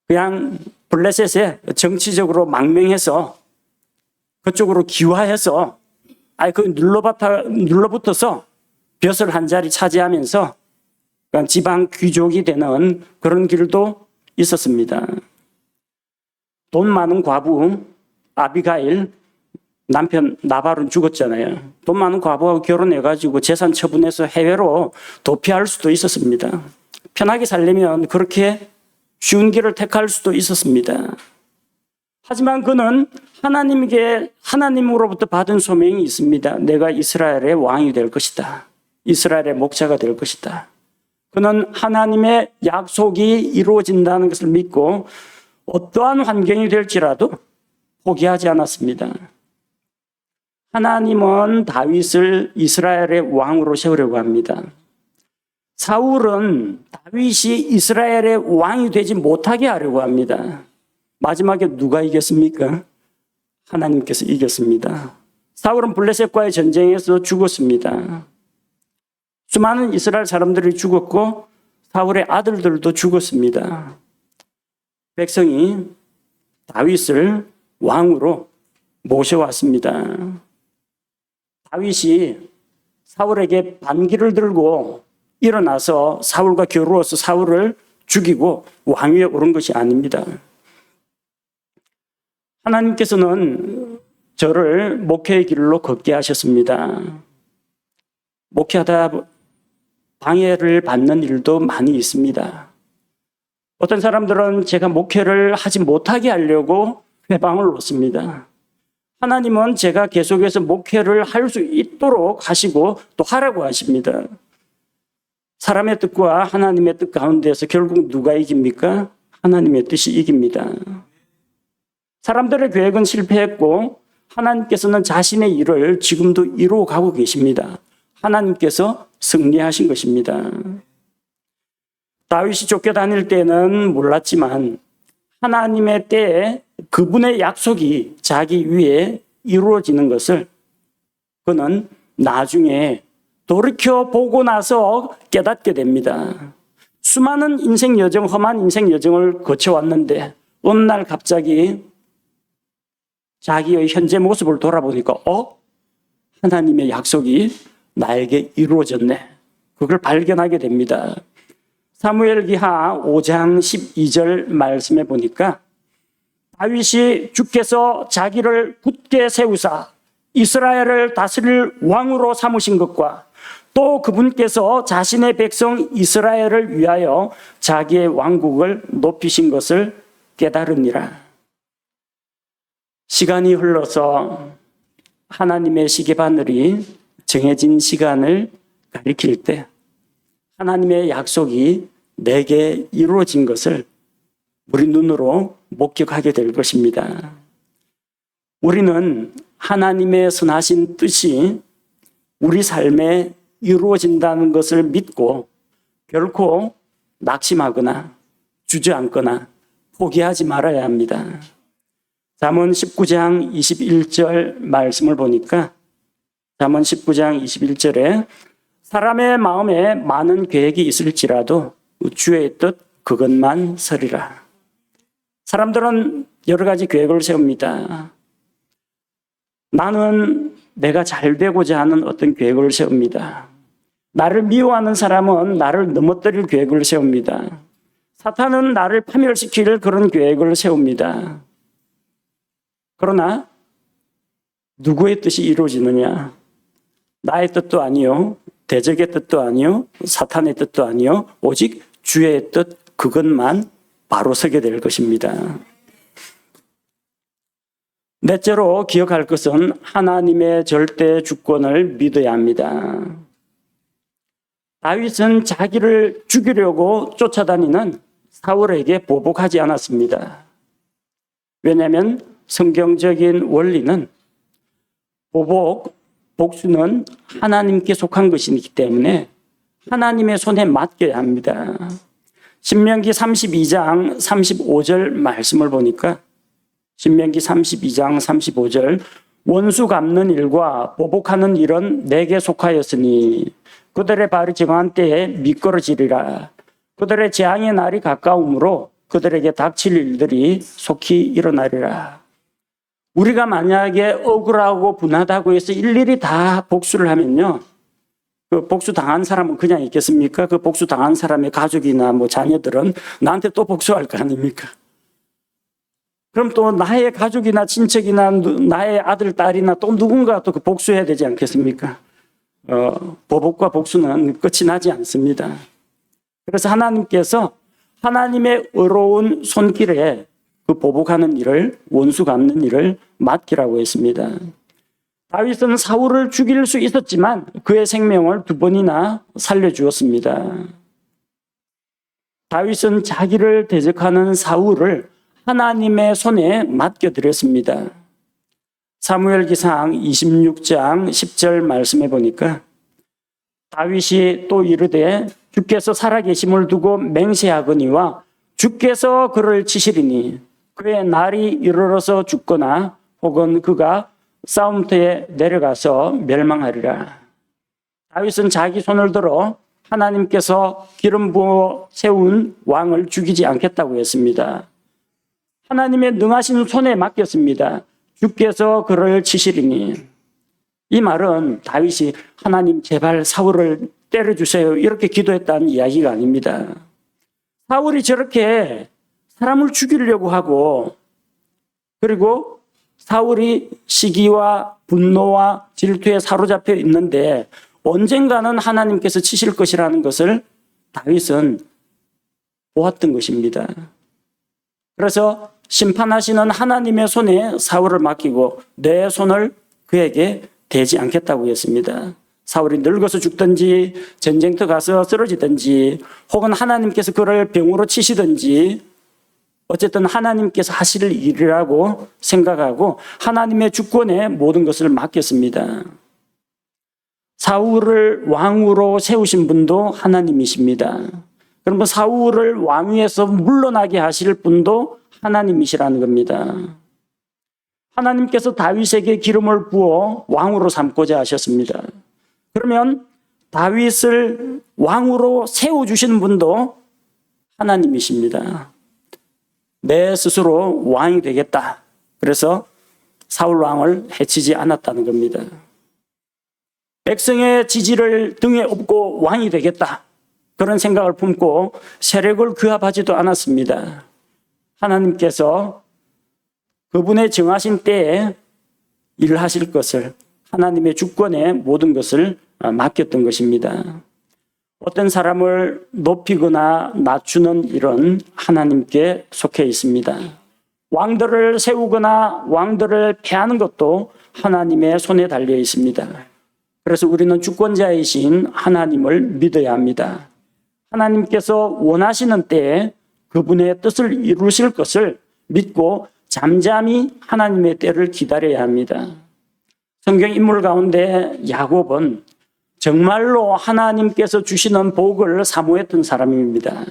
그냥 블레셋에 정치적으로 망명해서 그쪽으로 기화해서 눌러붙어서 벼슬 한 자리 차지하면서 지방 귀족이 되는 그런 길도 있었습니다. 돈 많은 과부 아비가일, 남편 나발은 죽었잖아요. 돈 많은 과부하고 결혼해가지고 재산 처분해서 해외로 도피할 수도 있었습니다. 편하게 살려면 그렇게 쉬운 길을 택할 수도 있었습니다. 하지만 그는 하나님으로부터 받은 소명이 있습니다. 내가 이스라엘의 왕이 될 것이다. 이스라엘의 목자가 될 것이다. 그는 하나님의 약속이 이루어진다는 것을 믿고 어떠한 환경이 될지라도 포기하지 않았습니다. 하나님은 다윗을 이스라엘의 왕으로 세우려고 합니다. 사울은 다윗이 이스라엘의 왕이 되지 못하게 하려고 합니다. 마지막에 누가 이겼습니까? 하나님께서 이겼습니다. 사울은 블레셋과의 전쟁에서 죽었습니다. 수많은 이스라엘 사람들이 죽었고 사울의 아들들도 죽었습니다. 백성이 다윗을 왕으로 모셔왔습니다. 다윗이 사울에게 반기를 들고 일어나서 사울과 겨루어서 사울을 죽이고 왕위에 오른 것이 아닙니다. 하나님께서는 저를 목회의 길로 걷게 하셨습니다. 목회하다 방해를 받는 일도 많이 있습니다. 어떤 사람들은 제가 목회를 하지 못하게 하려고 회방을 놓습니다. 하나님은 제가 계속해서 목회를 할 수 있도록 하시고 또 하라고 하십니다. 사람의 뜻과 하나님의 뜻 가운데서 결국 누가 이깁니까? 하나님의 뜻이 이깁니다. 사람들의 계획은 실패했고 하나님께서는 자신의 일을 지금도 이루어가고 계십니다. 하나님께서 승리하신 것입니다. 다윗이 쫓겨다닐 때는 몰랐지만 하나님의 때에 그분의 약속이 자기 위에 이루어지는 것을 그는 나중에 돌이켜보고 나서 깨닫게 됩니다. 수많은 인생 여정, 험한 인생 여정을 거쳐왔는데 어느 날 갑자기 자기의 현재 모습을 돌아보니까 하나님의 약속이 나에게 이루어졌네. 그걸 발견하게 됩니다. 사무엘기하 5장 12절 말씀에 보니까 다윗이 주께서 자기를 굳게 세우사 이스라엘을 다스릴 왕으로 삼으신 것과 또 그분께서 자신의 백성 이스라엘을 위하여 자기의 왕국을 높이신 것을 깨달으니라. 시간이 흘러서 하나님의 시계바늘이 정해진 시간을 가리킬 때 하나님의 약속이 내게 이루어진 것을 우리 눈으로 목격하게 될 것입니다. 우리는 하나님의 선하신 뜻이 우리 삶에 이루어진다는 것을 믿고 결코 낙심하거나 주저앉거나 포기하지 말아야 합니다. 잠언 19장 21절 말씀을 보니까 잠언 19장 21절에 사람의 마음에 많은 계획이 있을지라도 주의 뜻 그것만 서리라. 사람들은 여러 가지 계획을 세웁니다. 나는 내가 잘 되고자 하는 어떤 계획을 세웁니다. 나를 미워하는 사람은 나를 넘어뜨릴 계획을 세웁니다. 사탄은 나를 파멸시킬 그런 계획을 세웁니다. 그러나 누구의 뜻이 이루어지느냐? 나의 뜻도 아니요, 대적의 뜻도 아니요, 사탄의 뜻도 아니요, 오직 주의 뜻 그것만 바로 서게 될 것입니다. 넷째로 기억할 것은 하나님의 절대 주권을 믿어야 합니다. 다윗은 자기를 죽이려고 쫓아다니는 사울에게 보복하지 않았습니다. 왜냐하면 성경적인 원리는 복수는 하나님께 속한 것이기 때문에 하나님의 손에 맡겨야 합니다. 신명기 32장 35절 말씀을 보니까 신명기 32장 35절 원수 갚는 일과 보복하는 일은 내게 속하였으니 그들의 발이 정한 때에 미끄러지리라. 그들의 재앙의 날이 가까우므로 그들에게 닥칠 일들이 속히 일어나리라. 우리가 만약에 억울하고 분하다고 해서 일일이 다 복수를 하면요, 그 복수 당한 사람은 그냥 있겠습니까? 그 복수 당한 사람의 가족이나 뭐 자녀들은 나한테 또 복수할 거 아닙니까? 그럼 또 나의 가족이나 친척이나 나의 아들, 딸이나 또 누군가 또 그 복수해야 되지 않겠습니까? 보복과 복수는 끝이 나지 않습니다. 그래서 하나님께서 하나님의 의로운 손길에 그 보복하는 일을, 원수 갚는 일을 맡기라고 했습니다. 다윗은 사울을 죽일 수 있었지만 그의 생명을 2번이나 살려주었습니다. 다윗은 자기를 대적하는 사울을 하나님의 손에 맡겨드렸습니다. 사무엘기상 26장 10절 말씀해 보니까 다윗이 또 이르되 주께서 살아계심을 두고 맹세하거니와 주께서 그를 치시리니 그의 날이 이르러서 죽거나 혹은 그가 싸움터에 내려가서 멸망하리라. 다윗은 자기 손을 들어 하나님께서 기름 부어 세운 왕을 죽이지 않겠다고 했습니다. 하나님의 능하신 손에 맡겼습니다. 주께서 그를 치시리니. 이 말은 다윗이 하나님 제발 사울을 때려주세요 이렇게 기도했다는 이야기가 아닙니다. 사울이 저렇게 사람을 죽이려고 하고 그리고 사울이 시기와 분노와 질투에 사로잡혀 있는데 언젠가는 하나님께서 치실 것이라는 것을 다윗은 보았던 것입니다. 그래서 심판하시는 하나님의 손에 사울을 맡기고 내 손을 그에게 대지 않겠다고 했습니다. 사울이 늙어서 죽든지 전쟁터 가서 쓰러지든지 혹은 하나님께서 그를 병으로 치시든지 어쨌든 하나님께서 하실 일이라고 생각하고 하나님의 주권에 모든 것을 맡겼습니다. 사울을 왕으로 세우신 분도 하나님이십니다. 그러면 사울을 왕위에서 물러나게 하실 분도 하나님이시라는 겁니다. 하나님께서 다윗에게 기름을 부어 왕으로 삼고자 하셨습니다. 그러면 다윗을 왕으로 세워주신 분도 하나님이십니다. 내 스스로 왕이 되겠다. 그래서 사울 왕을 해치지 않았다는 겁니다. 백성의 지지를 등에 업고 왕이 되겠다. 그런 생각을 품고 세력을 규합하지도 않았습니다. 하나님께서 그분의 정하신 때에 일하실 것을, 하나님의 주권에 모든 것을 맡겼던 것입니다. 어떤 사람을 높이거나 낮추는 일은 하나님께 속해 있습니다. 왕들을 세우거나 왕들을 폐하는 것도 하나님의 손에 달려 있습니다. 그래서 우리는 주권자이신 하나님을 믿어야 합니다. 하나님께서 원하시는 때에 그분의 뜻을 이루실 것을 믿고 잠잠히 하나님의 때를 기다려야 합니다. 성경 인물 가운데 야곱은 정말로 하나님께서 주시는 복을 사모했던 사람입니다.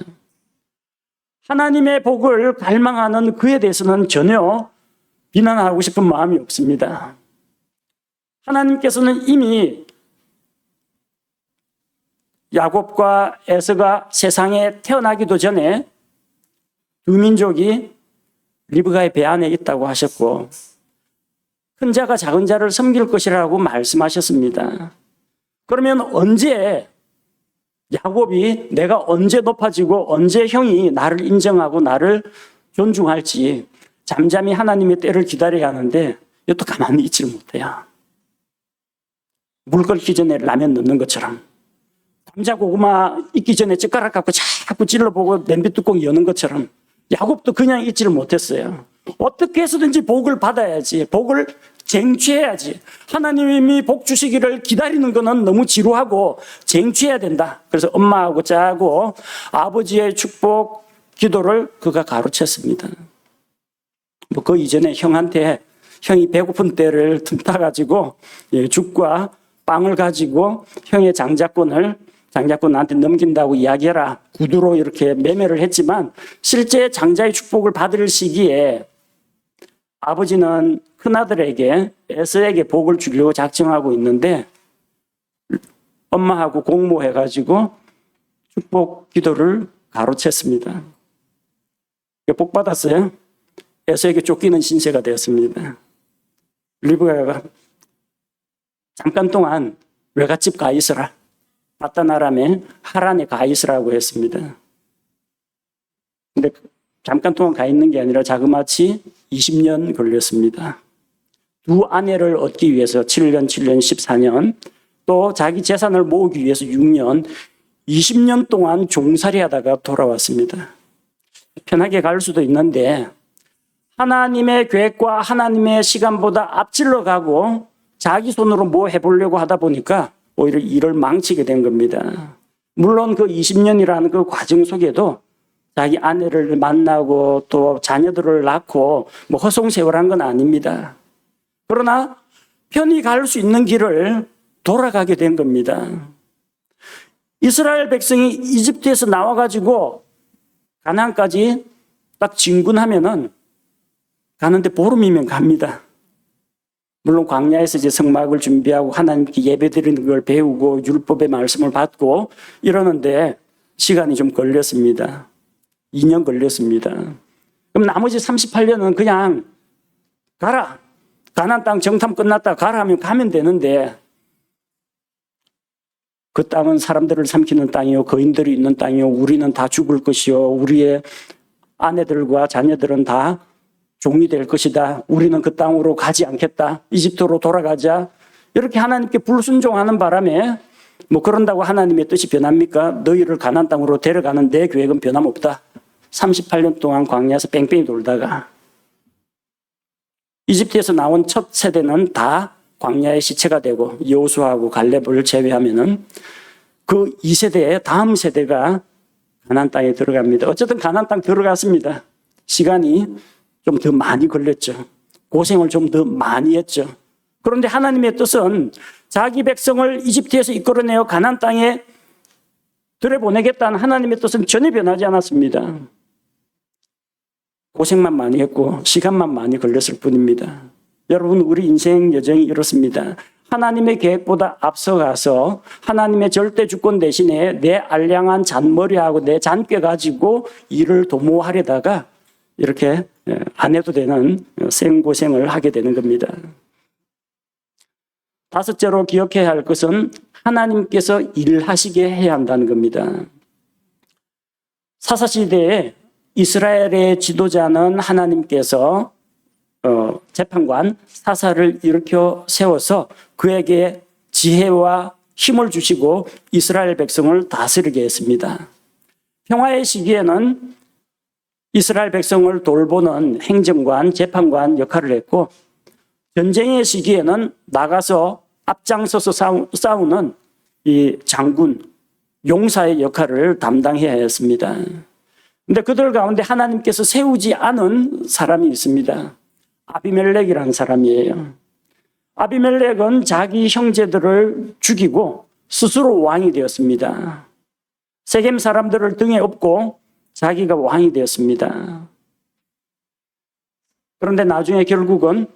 하나님의 복을 갈망하는 그에 대해서는 전혀 비난하고 싶은 마음이 없습니다. 하나님께서는 이미 야곱과 에서가 세상에 태어나기도 전에 두 민족이 리브가의 배 안에 있다고 하셨고 큰 자가 작은 자를 섬길 것이라고 말씀하셨습니다. 그러면 언제 야곱이 내가 언제 높아지고 언제 형이 나를 인정하고 나를 존중할지 잠잠히 하나님의 때를 기다려야 하는데 이것도 가만히 있지를 못해요. 물 끓기 전에 라면 넣는 것처럼 감자 고구마 익기 전에 젓가락 갖고 자꾸 찔러보고 냄비 뚜껑 여는 것처럼 야곱도 그냥 있지를 못했어요. 어떻게 해서든지 복을 받아야지, 복을 쟁취해야지. 하나님이 복 주시기를 기다리는 것은 너무 지루하고 쟁취해야 된다. 그래서 엄마하고 짜고 아버지의 축복 기도를 그가 가로챘습니다. 그 이전에 형한테 형이 배고픈 때를 틈타가지고 죽과 빵을 가지고 형의 장자권을 나한테 넘긴다고 이야기해라. 구두로 이렇게 매매를 했지만 실제 장자의 축복을 받을 시기에 아버지는 큰아들에게 에서에게 복을 주려고 작정하고 있는데 엄마하고 공모해가지고 축복 기도를 가로챘습니다. 복 받았어요. 에서에게 쫓기는 신세가 되었습니다. 리브가가 잠깐 동안 외갓집 가 있어라. 바다나람의 하란에 가 있으라고 했습니다. 근데 잠깐 동안 가 있는 게 아니라 자그마치 20년 걸렸습니다. 두 아내를 얻기 위해서 7년, 14년, 또 자기 재산을 모으기 위해서 6년, 20년 동안 종살이 하다가 돌아왔습니다. 편하게 갈 수도 있는데 하나님의 계획과 하나님의 시간보다 앞질러 가고 자기 손으로 뭐 해보려고 하다 보니까 오히려 일을 망치게 된 겁니다. 물론 그 20년이라는 그 과정 속에도 자기 아내를 만나고 또 자녀들을 낳고 뭐 허송세월한 건 아닙니다. 그러나 편히 갈 수 있는 길을 돌아가게 된 겁니다. 이스라엘 백성이 이집트에서 나와가지고 가나안까지 딱 진군하면은 가는데 보름이면 갑니다. 물론 광야에서 이제 성막을 준비하고 하나님께 예배드리는 걸 배우고 율법의 말씀을 받고 이러는데 시간이 좀 걸렸습니다. 2년 걸렸습니다. 그럼 나머지 38년은 그냥 가라. 가나안 땅 정탐 끝났다 가라 하면 가면 되는데 그 땅은 사람들을 삼키는 땅이요 거인들이 있는 땅이요 우리는 다 죽을 것이요 우리의 아내들과 자녀들은 다 종이 될 것이다. 우리는 그 땅으로 가지 않겠다. 이집트로 돌아가자. 이렇게 하나님께 불순종하는 바람에 뭐 그런다고 하나님의 뜻이 변합니까? 너희를 가나안 땅으로 데려가는 내 계획은 변함없다. 38년 동안 광야에서 뺑뺑이 돌다가 이집트에서 나온 첫 세대는 다 광야의 시체가 되고 여호수아하고 갈렙을 제외하면은 그 2세대의 다음 세대가 가나안 땅에 들어갑니다. 어쨌든 가나안 땅 들어갔습니다. 시간이 좀 더 많이 걸렸죠. 고생을 좀 더 많이 했죠. 그런데 하나님의 뜻은 자기 백성을 이집트에서 이끌어내어 가나안 땅에 들여보내겠다는 하나님의 뜻은 전혀 변하지 않았습니다. 고생만 많이 했고 시간만 많이 걸렸을 뿐입니다. 여러분 우리 인생 여정이 이렇습니다. 하나님의 계획보다 앞서가서 하나님의 절대 주권 대신에 내 알량한 잔머리하고 내 잔꾀 가지고 일을 도모하려다가 이렇게 안 해도 되는 생고생을 하게 되는 겁니다. 다섯째로 기억해야 할 것은 하나님께서 일하시게 해야 한다는 겁니다. 사사시대에 이스라엘의 지도자는 하나님께서 재판관 사사를 일으켜 세워서 그에게 지혜와 힘을 주시고 이스라엘 백성을 다스리게 했습니다. 평화의 시기에는 이스라엘 백성을 돌보는 행정관, 재판관 역할을 했고, 전쟁의 시기에는 나가서 앞장서서 싸우는 이 장군, 용사의 역할을 담당해야 했습니다. 그런데 그들 가운데 하나님께서 세우지 않은 사람이 있습니다. 아비멜렉이라는 사람이에요. 아비멜렉은 자기 형제들을 죽이고 스스로 왕이 되었습니다. 세겜 사람들을 등에 업고 자기가 왕이 되었습니다. 그런데 나중에 결국은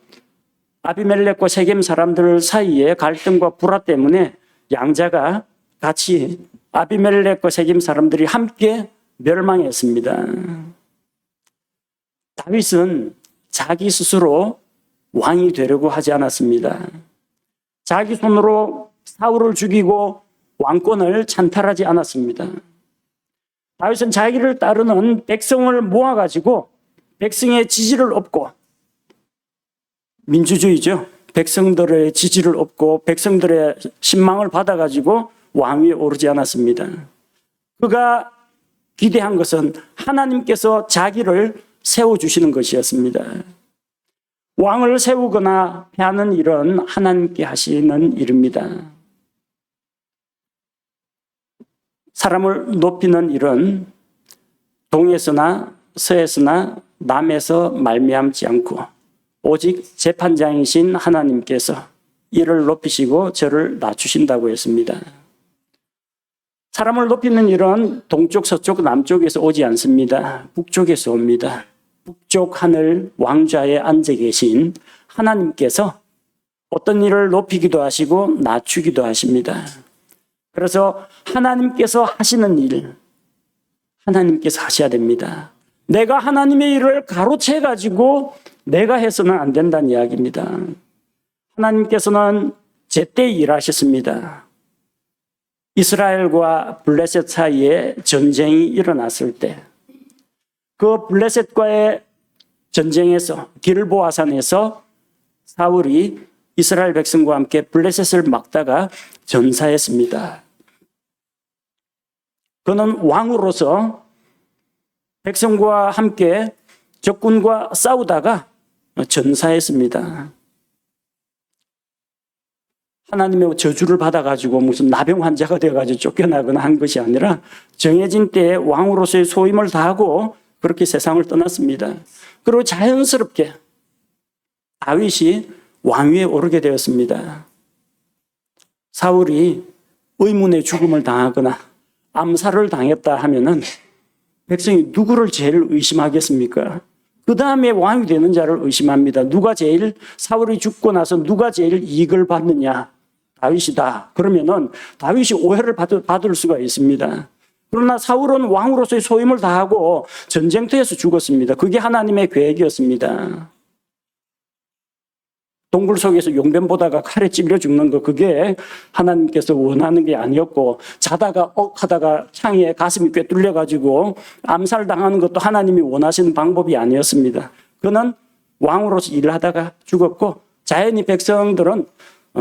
아비멜렉과 세겜 사람들 사이에 갈등과 불화 때문에 양자가 같이 아비멜렉과 세겜 사람들이 함께 멸망했습니다. 다윗은 자기 스스로 왕이 되려고 하지 않았습니다. 자기 손으로 사울을 죽이고 왕권을 찬탈하지 않았습니다. 다윗은 자기를 따르는 백성을 모아가지고 백성의 지지를 얻고, 민주주의죠. 백성들의 지지를 얻고 백성들의 신망을 받아가지고 왕위에 오르지 않았습니다. 그가 기대한 것은 하나님께서 자기를 세워주시는 것이었습니다. 왕을 세우거나 패하는 일은 하나님께 하시는 일입니다. 사람을 높이는 일은 동에서나 서에서나 남에서 말미암지 않고 오직 재판장이신 하나님께서 이를 높이시고 저를 낮추신다고 했습니다. 사람을 높이는 일은 동쪽, 서쪽, 남쪽에서 오지 않습니다. 북쪽에서 옵니다. 북쪽 하늘 왕좌에 앉아 계신 하나님께서 어떤 일을 높이기도 하시고 낮추기도 하십니다. 그래서 하나님께서 하시는 일, 하나님께서 하셔야 됩니다. 내가 하나님의 일을 가로채 가지고 내가 해서는 안 된다는 이야기입니다. 하나님께서는 제때 일하셨습니다. 이스라엘과 블레셋 사이에 전쟁이 일어났을 때, 그 블레셋과의 전쟁에서 길보아산에서 사울이 이스라엘 백성과 함께 블레셋을 막다가 전사했습니다. 그는 왕으로서 백성과 함께 적군과 싸우다가 전사했습니다. 하나님의 저주를 받아가지고 무슨 나병 환자가 되어가지고 쫓겨나거나 한 것이 아니라 정해진 때에 왕으로서의 소임을 다하고 그렇게 세상을 떠났습니다. 그리고 자연스럽게 다윗이 왕위에 오르게 되었습니다. 사울이 의문의 죽음을 당하거나 암살을 당했다 하면은 백성이 누구를 제일 의심하겠습니까? 그 다음에 왕이 되는 자를 의심합니다. 누가 제일, 사울이 죽고 나서 누가 제일 이익을 받느냐? 다윗이다. 그러면은 다윗이 오해를 받을 수가 있습니다. 그러나 사울은 왕으로서의 소임을 다하고 전쟁터에서 죽었습니다. 그게 하나님의 계획이었습니다. 동굴 속에서 용변 보다가 칼에 찔려 죽는 거, 그게 하나님께서 원하는 게 아니었고, 자다가 하다가 창에 가슴이 꿰뚫려가지고 암살당하는 것도 하나님이 원하시는 방법이 아니었습니다. 그는 왕으로서 일을 하다가 죽었고, 자연히 백성들은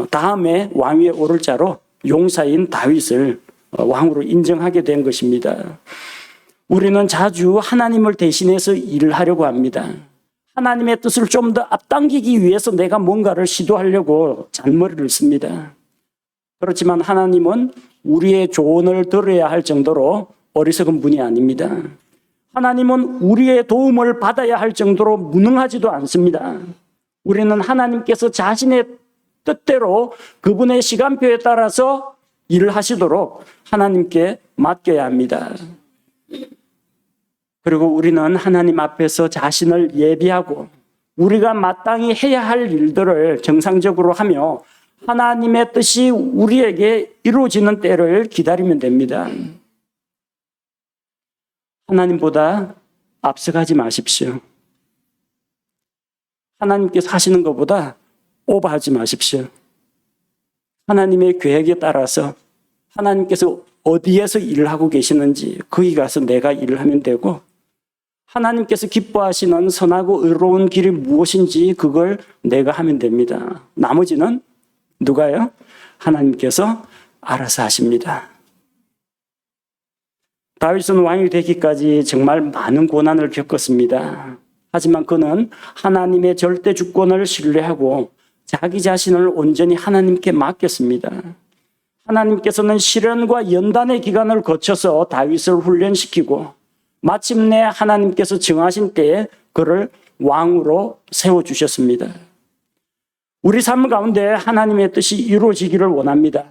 다음에 왕위에 오를 자로 용사인 다윗을 왕으로 인정하게 된 것입니다. 우리는 자주 하나님을 대신해서 일을 하려고 합니다. 하나님의 뜻을 좀 더 앞당기기 위해서 내가 뭔가를 시도하려고 잔머리를 씁니다. 그렇지만 하나님은 우리의 조언을 들어야 할 정도로 어리석은 분이 아닙니다. 하나님은 우리의 도움을 받아야 할 정도로 무능하지도 않습니다. 우리는 하나님께서 자신의 뜻대로 그분의 시간표에 따라서 일을 하시도록 하나님께 맡겨야 합니다. 그리고 우리는 하나님 앞에서 자신을 예비하고 우리가 마땅히 해야 할 일들을 정상적으로 하며 하나님의 뜻이 우리에게 이루어지는 때를 기다리면 됩니다. 하나님보다 앞서가지 마십시오. 하나님께서 하시는 것보다 오버하지 마십시오. 하나님의 계획에 따라서 하나님께서 어디에서 일을 하고 계시는지 거기 가서 내가 일을 하면 되고, 하나님께서 기뻐하시는 선하고 의로운 길이 무엇인지 그걸 내가 하면 됩니다. 나머지는 누가요? 하나님께서 알아서 하십니다. 다윗은 왕이 되기까지 정말 많은 고난을 겪었습니다. 하지만 그는 하나님의 절대 주권을 신뢰하고 자기 자신을 온전히 하나님께 맡겼습니다. 하나님께서는 시련과 연단의 기간을 거쳐서 다윗을 훈련시키고 마침내 하나님께서 정하신 때에 그를 왕으로 세워주셨습니다. 우리 삶 가운데 하나님의 뜻이 이루어지기를 원합니다.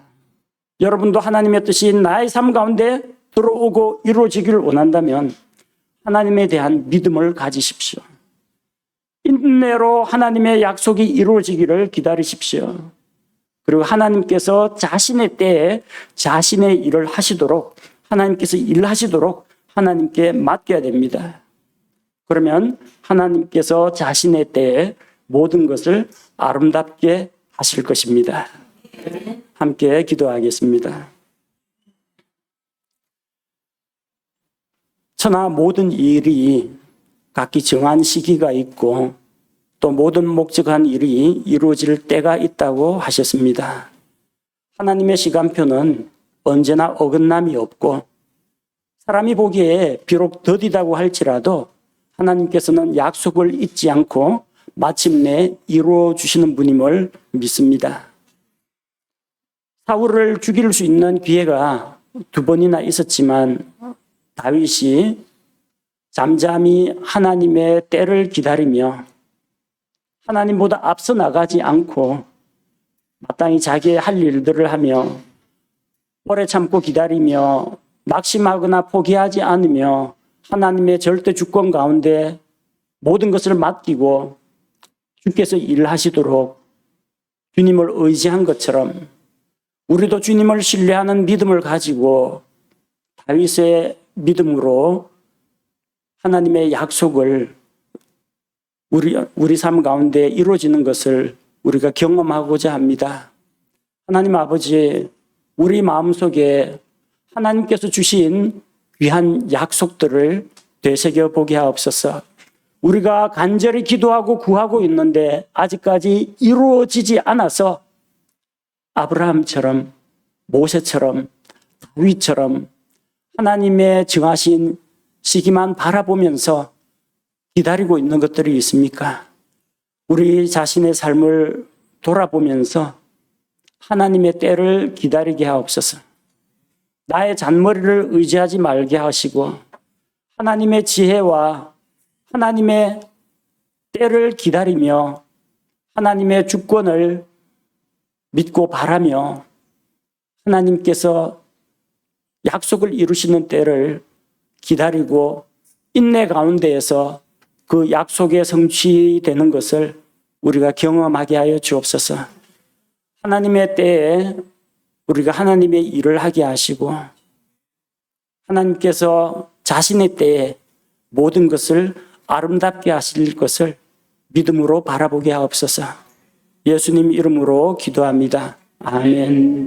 여러분도 하나님의 뜻이 나의 삶 가운데 들어오고 이루어지기를 원한다면 하나님에 대한 믿음을 가지십시오. 인내로 하나님의 약속이 이루어지기를 기다리십시오. 그리고 하나님께서 자신의 때에 자신의 일을 하시도록, 하나님께서 일하시도록 하나님께 맡겨야 됩니다. 그러면 하나님께서 자신의 때에 모든 것을 아름답게 하실 것입니다. 함께 기도하겠습니다. 천하 모든 일이 각기 정한 시기가 있고 또 모든 목적한 일이 이루어질 때가 있다고 하셨습니다. 하나님의 시간표는 언제나 어긋남이 없고 사람이 보기에 비록 더디다고 할지라도 하나님께서는 약속을 잊지 않고 마침내 이루어 주시는 분임을 믿습니다. 사울을 죽일 수 있는 기회가 2번이나 있었지만 다윗이 잠잠히 하나님의 때를 기다리며 하나님보다 앞서 나가지 않고 마땅히 자기의 할 일들을 하며 오래 참고 기다리며 낙심하거나 포기하지 않으며 하나님의 절대 주권 가운데 모든 것을 맡기고 주께서 일하시도록 주님을 의지한 것처럼 우리도 주님을 신뢰하는 믿음을 가지고 다윗의 믿음으로 하나님의 약속을 우리 삶 가운데 이루어지는 것을 우리가 경험하고자 합니다. 하나님 아버지, 우리 마음속에 하나님께서 주신 귀한 약속들을 되새겨 보게 하옵소서. 우리가 간절히 기도하고 구하고 있는데 아직까지 이루어지지 않아서 아브라함처럼, 모세처럼, 다윗처럼 하나님의 정하신 시기만 바라보면서 기다리고 있는 것들이 있습니까? 우리 자신의 삶을 돌아보면서 하나님의 때를 기다리게 하옵소서. 나의 잔머리를 의지하지 말게 하시고 하나님의 지혜와 하나님의 때를 기다리며 하나님의 주권을 믿고 바라며 하나님께서 약속을 이루시는 때를 기다리고 인내 가운데에서 그 약속의 성취되는 것을 우리가 경험하게 하여 주옵소서. 하나님의 때에 우리가 하나님의 일을 하게 하시고 하나님께서 자신의 때에 모든 것을 아름답게 하실 것을 믿음으로 바라보게 하옵소서. 예수님 이름으로 기도합니다. 아멘.